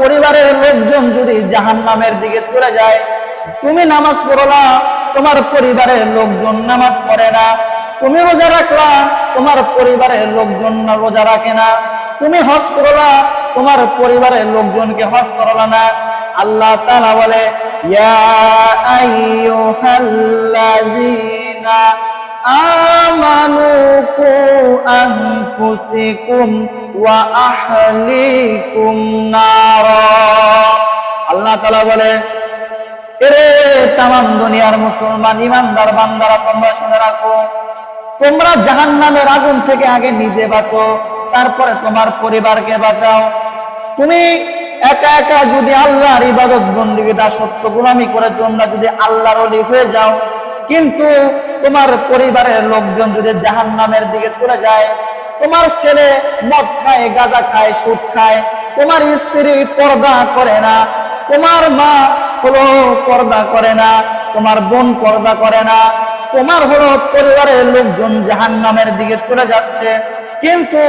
পরিবারের লোকজন যদি জাহান্নামের দিকে চলে যায়, তুমি নামাজ পড়লা, তোমার পরিবারের লোকজন নামাজ পড়ে না। তুমি রোজা রাখলা, তোমার পরিবারের লোকজন রোজা রাখে না। তুমি হজ করলা, তোমার পরিবারের লোকজনকে হজ করলা না। আল্লাহ তাআলা বলে, ইয়া আইয়ুহাল্লাযীনা আমানু কু আনফুসাকুম ওয়া আহলিকুম নারা। আল্লাহ তাআলা বলে, এরে তামাম দুনিয়ার মুসলমান ইমানদার বান্দারা, তোমরা শুনে রাখো, তোমরা জাহান্নামের আগুন থেকে আগে নিজে বাঁচো, তারপরে তোমার পরিবারকে বাঁচাও। তুমি একা একা যদি আল্লাহর ইবাদত বন্দেগী দাসত্ব গোলামি করে তোমরা যদি আল্লাহর ওলি হয়ে যাও, কিন্তু তোমার পরিবারের লোকজন যদি জাহান্নামের দিকে চলে যায়, তোমার ছেলে মদ খায়, গাঁজা খায়, সুদ খায়, তোমার স্ত্রী পর্দা করে না, তোমার মা হলো পর্দা করে না, তোমার বোন পর্দা করে না, তোমার হলো পরিবারের লোকজন জাহান্নামের দিকে চলে যাচ্ছে, কিন্তু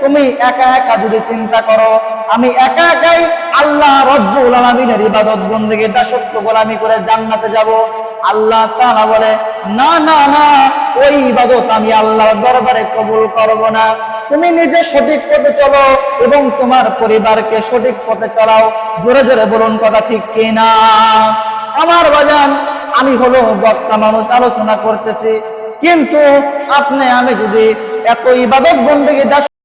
তুমি একা একা যদি চিন্তা করো আমি একা একাই আল্লাহ রব্বুল আলামিনের ইবাদত বন্দেগী দাসত্ব গোলামি করে জান্নাতে যাব, আল্লাহ তাআলা বলে, না না না, ওই ইবাদত আমি আল্লাহর দরবারে কবুল করব না। তুমি নিজে সঠিক পথে চলো এবং তোমার পরিবারকে সঠিক পথে চলাও। জোরে জোরে বলুন কথা ঠিক কিনা? আমার বাজান, আমি হলো বক্তা মানুষ, আলোচনা করতেছি, কিন্তু আপনি আমি যদি এত ইবাদত বন্দেগী